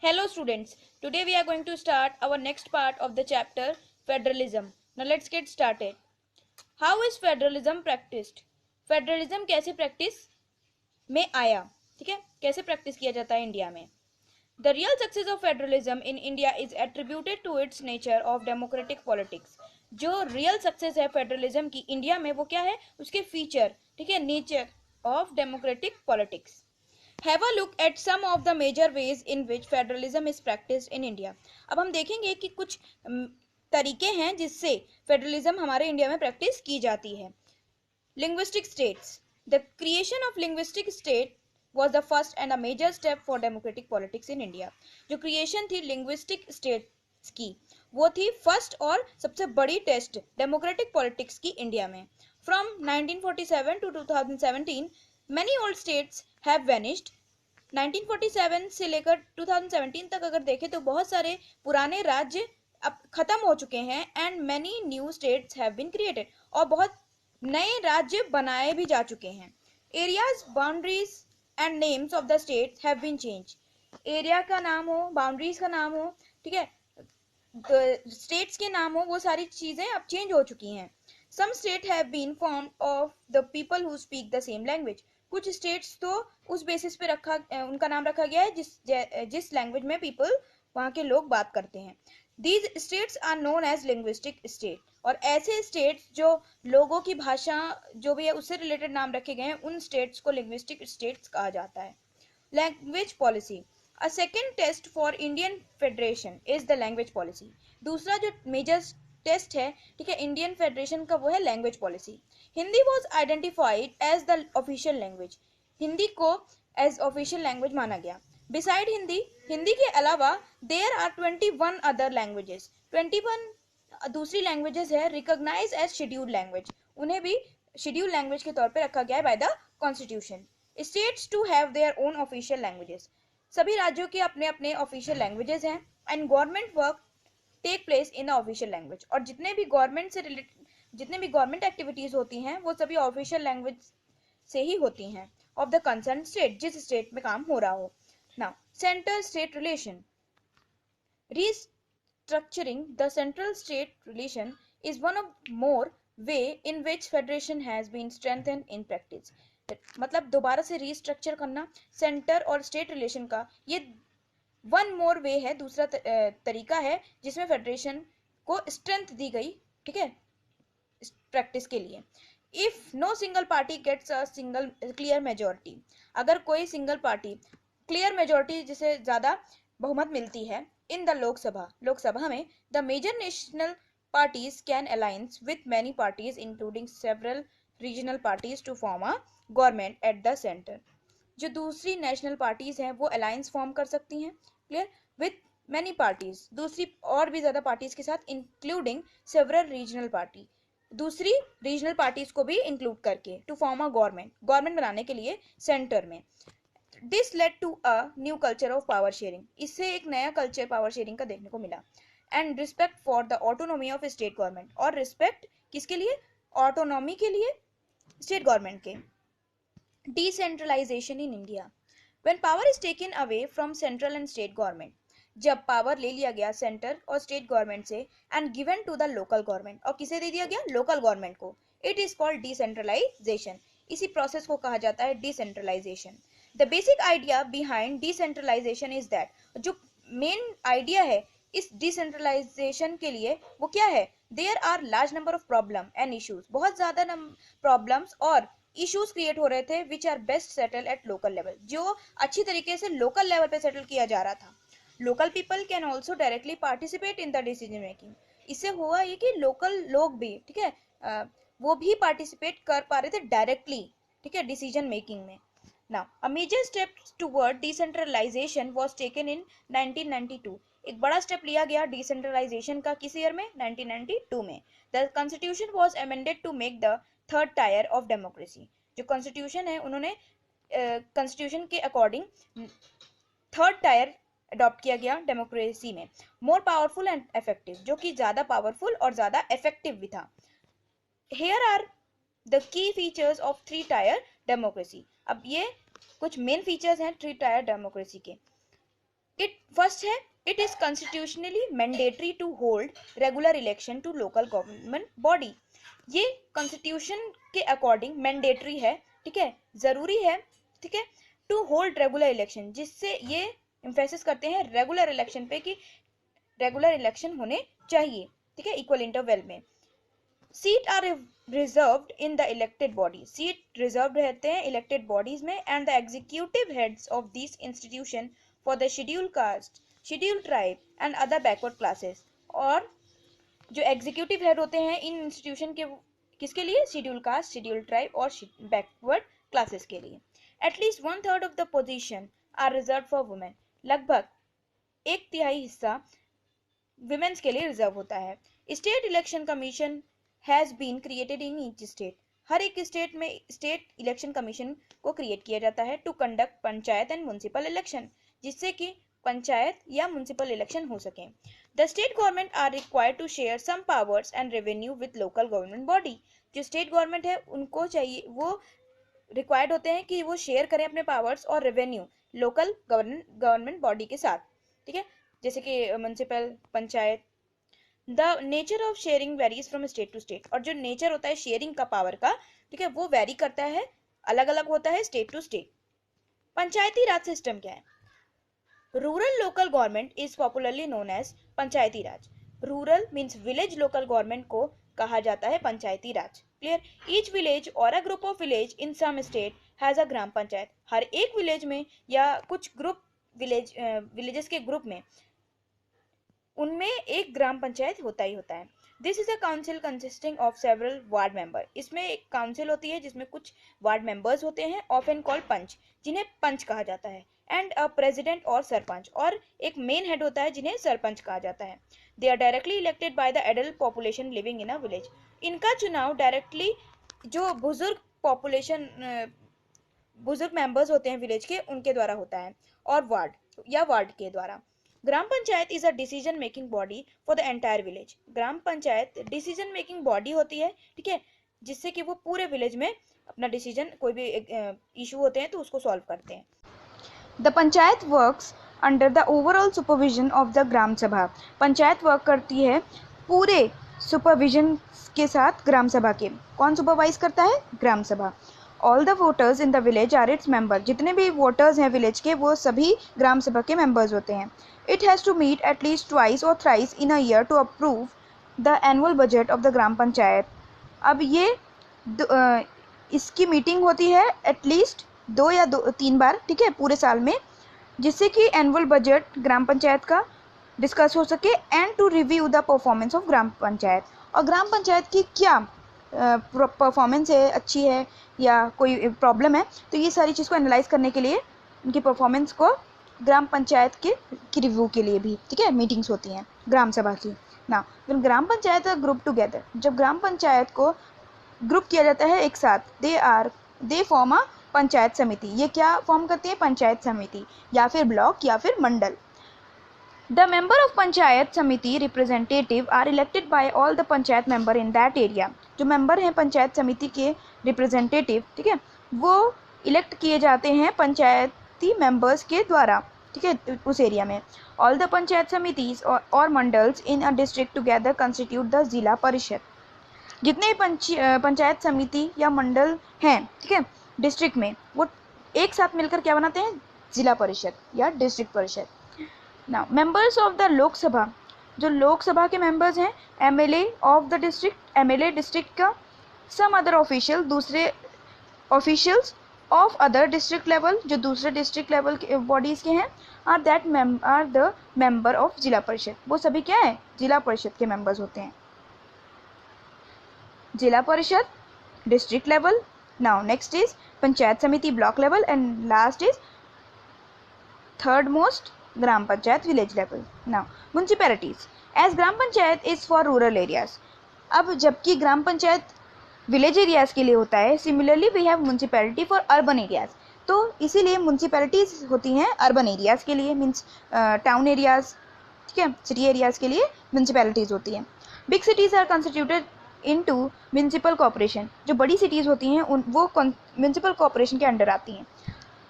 Hello students, today we are going to start our next part of the chapter Federalism. Now let's get started. How is Federalism practiced? Federalism कैसे practice में आया, ठीक है, कैसे practice किया जाता है इंडिया में. The real success of federalism in India is attributed to its nature of democratic politics. जो रियल सक्सेस है फेडरलिज्म की इंडिया में वो क्या है, उसके फीचर, ठीक है, nature of democratic politics. Have a look at some of the major ways in which federalism is practised in India. अब हम देखेंगे कि कुछ तरीके हैं जिससे फेडरलिज्म हमारे इंडिया में प्रैक्टिस की जाती है. Linguistic states. The creation of linguistic state was the first and a major step for democratic politics in India. जो क्रिएशन थी लिंग्विस्टिक स्टेट्स की वो थी फर्स्ट और सबसे बड़ी टेस्ट डेमोक्रेटिक पॉलिटिक्स की इंडिया में. From 1947 to 2017 many old states have vanished. 1947 से लेकर 2017 तक अगर देखें तो बहुत सारे पुराने राज्य अब खत्म हो चुके हैं and many new states have been created, और बहुत नए राज्य बनाए भी जा चुके हैं. Areas boundaries and names of the states have been change. एरिया का नाम हो, बाउंड्रीज का नाम हो, ठीक है, स्टेट्स के नाम हो, वो सारी चीजें अब चेंज हो चुकी हैं. Some state have been formed of the people who speak the same language. कुछ स्टेट्स तो उस बेसिस पे उनका नाम रखा गया है जिस लैंग्वेज में पीपल वहाँ के लोग बात करते हैं. These states are known as linguistic state. और ऐसे स्टेट्स जो लोगों की भाषा जो भी है उससे रिलेटेड नाम रखे गए हैं उन स्टेट्स को लिंग्विस्टिक स्टेट्स कहा जाता है. Language policy. A second test for Indian federation is the language policy. दूसरा जो मेजर टेस्ट है, ठीक है, इंडियन फेडरेशन का वो है language policy. Hindi was identified as the official language. Hindi को एज ऑफिशियल लैंग्वेज माना गया. बिसाइड हिंदी, हिंदी के अलावा देयर आर 21 अदर लैंग्वेजेस. 21 दूसरी लैंग्वेजेस है रिकॉग्नाइज एज शेड्यूल्ड लैंग्वेज. उन्हें भी शेड्यूल्ड लैंग्वेज के तौर पे रखा गया है by the constitution. States to have their own official languages. सभी राज्यों के अपने अपने ऑफिशियल लैंग्वेजेस हैं and government work take place in the official language. और जितने भी गवर्नमेंट से रिलेटेड जितने भी गवर्नमेंट एक्टिविटीज होती हैं वो सभी ऑफिशियल लैंग्वेज से ही होती हैं ऑफ द कंसर्न स्टेट, जिस स्टेट में काम हो रहा हो. Now centre state relation. Restructuring the central state relation is one of more way in which federation has been strengthened in practice. मतलब दोबारा से रीस्ट्रक्चर करना सेंटर और स्टेट रिलेशन का, ये वन मोर वे है, दूसरा तरीका है जिसमें फेडरेशन को स्ट्रेंथ दी गई, ठीक है, प्रैक्टिस के लिए. If no single party gets a single clear majority. अगर कोई सिंगल पार्टी क्लियर मेजोरिटी जिसे ज्यादा बहुमत मिलती है इन द लोकसभा में, the major national parties can alliance with many parties including several regional parties to form a government at the center. जो दूसरी नेशनल पार्टीज हैं वो अलायंस फॉर्म कर सकती हैं, क्लियर, विथ मैनी पार्टीज, दूसरी और भी ज्यादा पार्टीज के साथ, इंक्लूडिंग सेवरल रीजनल पार्टी, दूसरी रीजनल पार्टीज को भी इंक्लूड करके, टू फॉर्म अ गवर्नमेंट बनाने के लिए सेंटर में. This led to a new culture of power sharing. इससे एक नया कल्चर पावर शेयरिंग का देखने को मिला. And respect for the autonomy of state government. और रिस्पेक्ट किसके लिए, ऑटोनॉमी के लिए स्टेट गवर्नमेंट के. Decentralisation in India. When power is taken away from central and state government. जब पावर ले लिया गया सेंटर और स्टेट गवर्नमेंट से and given to the local government, और किसे दे दिया गया, लोकल गवर्नमेंट को, इट इज कॉल्ड डिसेंट्रलाइजेशन. इसी प्रोसेस को कहा जाता है decentralisation. The basic idea behind decentralisation is that, जो मेन आइडिया है इस डिसेंट्रलाइजेशन के लिए वो क्या है, there are large number of problem and issues. बहुत ज्यादा प्रॉब्लम्स और इश्यूज क्रिएट हो रहे थे which are best settle at local level, जो अच्छी तरीके से लोकल लेवल पे सेटल किया जा रहा था. Local people can also directly participate in the decision making. इससे हुआ ये कि लोकल लोग भी, ठीक है, वो भी पार्टिसिपेट कर पा रहे थे डायरेक्टली, ठीक है, डिसीजन मेकिंग में. Now, a major step toward decentralization was taken in 1992. एक बड़ा स्टेप लिया गया डिसेंट्रलाइजेशन का किस ईयर में, 1992 में. The constitution was amended to make the third tier of democracy. जो कॉन्स्टिट्यूशन है उन्होंने कॉन्स्टिट्यूशन के अकॉर्डिंग थर्ड टायर अडॉप्ट किया गया डेमोक्रेसी में. मोर पावरफुल एंड इफेक्टिव, जो कि ज्यादा पावरफुल और ज्यादा इफेक्टिव भी था. Here are the key features of three tier democracy. अब ये कुछ मेन फीचर्स हैं थ्री टायर डेमोक्रेसी के. फर्स्ट है, it is constitutionally mandatory to hold regular election to local government body. ये कॉन्स्टिट्यूशन के अकॉर्डिंग मैंडेटरी है, ठीक है, जरूरी है, ठीक है, टू होल्ड रेगुलर इलेक्शन, जिससे ये एम्फेसिस करते हैं रेगुलर इलेक्शन पे कि रेगुलर इलेक्शन होने चाहिए, ठीक है, इक्वल इंटरवल में। Seat are reserved in the elected body, seat reserve रहते हैं इलेक्टेड बॉडीज में, and the executive heads of this institution for the schedule caste, schedule tribe and other backward classes. और जो एग्जीक्यूटिव हेड होते हैं इन institution के, किसके लिए? शेड्यूल कास्ट, शेड्यूल ट्राइब और बैकवर्ड क्लासेस के लिए। At least 1/3 of the position are reserve for women, लगभग 1/3 हिस्सा विमेन्स के लिए रिजर्व होता है। State election commission has been created in each state, हर एक स्टेट में स्टेट इलेक्शन कमीशन को क्रिएट किया जाता है to conduct panchayat and municipal election, जिससे कि पंचायत या म्युनिसिपल इलेक्शन हो सके। The state government are required to share some powers and revenue with local government body, जो स्टेट गवर्नमेंट है उनको चाहिए, वो रिक्वायर्ड होते हैं कि वो शेयर करें अपने पावर्स और रेवेन्यू लोकल गवर्नमेंट बॉडी के साथ, ठीक है, जैसे कि municipal, panchayat. The nature of sharing varies from state to state, और जो नेचर होता है शेयरिंग का पावर का, ठीक है, वो वेरी करता है, अलग अलग होता है state to state. Panchayati raj system क्या है? Rural local government is popularly known as panchayati raj. Rural means village local government को कहा जाता है panchayati raj. Clear? Each village और a group of village in some state has a gram panchayat, हर एक विलेज में या कुछ ग्रुप विलेजेस के ग्रुप में, उनमें एक ग्राम पंचायत होता ही होता है। This is a council consisting of several ward member, इसमें एक काउंसिल होती है जिसमें कुछ वार्ड मेंबर्स होते हैं, ऑफन कॉल्ड पंच, जिन्हें पंच कहा जाता है, एंड अ प्रेसिडेंट और सरपंच, और एक मेन हेड होता है जिन्हें सरपंच कहा जाता है। They are directly elected by the adult population living in a village, इनका चुनाव डायरेक्टली जो बुजुर्ग पॉपुलेशन, बुजुर्ग मेंबर्स होते हैं विलेज के, उनके द्वारा होता है, और वार्ड के द्वारा। Gram panchayat is a decision making body for the entire village, gram panchayat decision making body होती है, ठीक है, जिससे कि वो पूरे विलेज में अपना डिसीजन, कोई भी इशू होते हैं तो उसको सॉल्व करते हैं। The panchayat works under the overall supervision of the gram sabha, panchayat work करती है पूरे सुपरविजन के साथ ग्राम सभा के। कौन सुपरवाइज करता है? Gram sabha. All the voters in the village are its member, जितने भी वोटर्स हैं विलेज के वो सभी ग्राम सभा के मेंबर्स होते हैं। It has to meet at least twice और thrice in a year to approve the annual budget of the gram panchayat. अब ये इसकी मीटिंग होती है एटलीस्ट 2 या 3 बार, ठीक है, पूरे साल में, जिससे कि एनुअल बजट ग्राम पंचायत का डिस्कस हो सके, and to review the performance of gram panchayat, और ग्राम पंचायत की क्या परफॉर्मेंस है, अच्छी है या कोई प्रॉब्लम है, तो ये सारी चीज़ को एनालाइज करने के लिए, उनकी परफॉर्मेंस को ग्राम पंचायत की रिव्यू के लिए भी, ठीक है, मीटिंग्स होती हैं ग्राम सभा की ना। फिर ग्राम पंचायत ग्रुप टुगेदर, जब ग्राम पंचायत को ग्रुप किया जाता है एक साथ, दे फॉर्म अ पंचायत समिति, ये क्या फॉर्म करती है? पंचायत समिति, या फिर ब्लॉक या फिर mandal. The member of panchayat samiti representative are elected by all the panchayat member in that area, जो मेंबर हैं पंचायत समिति के रिप्रेजेंटेटिव, ठीक है, वो इलेक्ट किए जाते हैं पंचायती मेंबर्स के द्वारा, ठीक है, उस एरिया में। ऑल द पंचायत समितिज और mandals in a district together constitute the zila parishad, जितने पंचायत समिति या मंडल हैं, ठीक है, डिस्ट्रिक्ट में, वो एक साथ मिलकर क्या बनाते हैं? जिला परिषद या डिस्ट्रिक्ट परिषद। Now members of the Lok Sabha, जो लोकसभा के मेंबर्स हैं, MLA of the district, MLA district का, सम अदर ऑफिशियल, दूसरे officials of other district level, जो दूसरे डिस्ट्रिक्ट लेवल के बॉडीज़ के हैं, आर द मेंबर ऑफ जिला परिषद, वो सभी क्या है? जिला परिषद के मेंबर्स होते हैं। Zila parishad, district level, now next is panchayat samiti block level, and last is third most gram panchayat village level. Now municipalities, as gram panchayat is for rural areas, अब जबकि ग्राम पंचायत विलेज एरियाज के लिए होता है, similarly we have municipality for urban areas, तो इसीलिए म्युनिसिपैलिटीज होती हैं अर्बन एरियाज के लिए, मीन्स टाउन एरियाज, ठीक है, सिटी एरियाज के लिए म्युनिसिपैलिटीज होती हैं। Big cities are constituted into municipal corporation, जो बड़ी सिटीज़ होती हैं वो म्युनिसिपल कॉर्पोरेशन के अंडर आती हैं।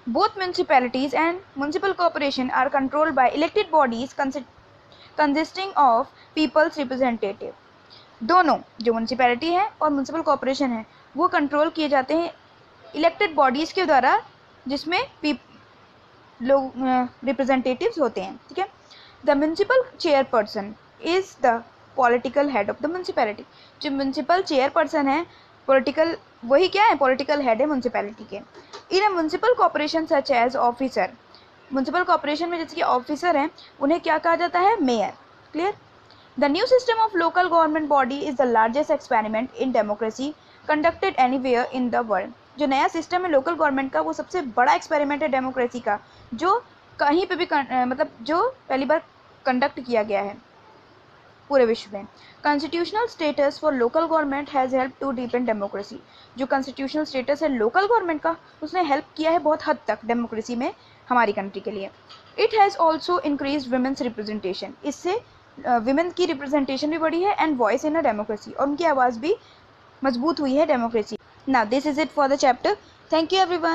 Both municipalities and municipal corporation are controlled by elected bodies consisting of people's representative. दोनों जो म्यूनसिपैलिटी है और म्यूनसिपल कॉर्पोरेशन है वो कंट्रोल किए जाते हैं इलेक्टेड बॉडीज़ के द्वारा, जिसमें लोग रिप्रेजेंटेटिव्स होते हैं, ठीक है। The municipal chairperson is the political head of the municipality. जो म्यूनसिपल चेयरपर्सन है पॉलिटिकल, वही क्या है, पॉलिटिकल हेड है म्यूनसिपैलिटी के। In a municipal corporation such as officer, municipal corporation में जैसे कि ऑफिसर हैं उन्हें क्या कहा जाता है, mayor. Clear. The new system of local government body is the largest experiment in democracy conducted anywhere in the world. जो नया सिस्टम है लोकल गवर्नमेंट का वो सबसे बड़ा एक्सपेरिमेंट है डेमोक्रेसी का, जो कहीं पे भी मतलब जो पहली बार कंडक्ट किया गया है पूरे विश्व में। Constitutional status for local government has help to deepen democracy. जो कॉन्स्टिट्यूशनल स्टेटस है लोकल गवर्नमेंट का उसने हेल्प किया है बहुत हद तक डेमोक्रेसी में हमारी कंट्री के लिए। It has also increase women's representation, इससे विमेन की रिप्रेजेंटेशन भी बढ़ी है and voice in a democracy, और उनकी आवाज़ भी मजबूत हुई है democracy. Now this is it for the chapter. Thank you everyone.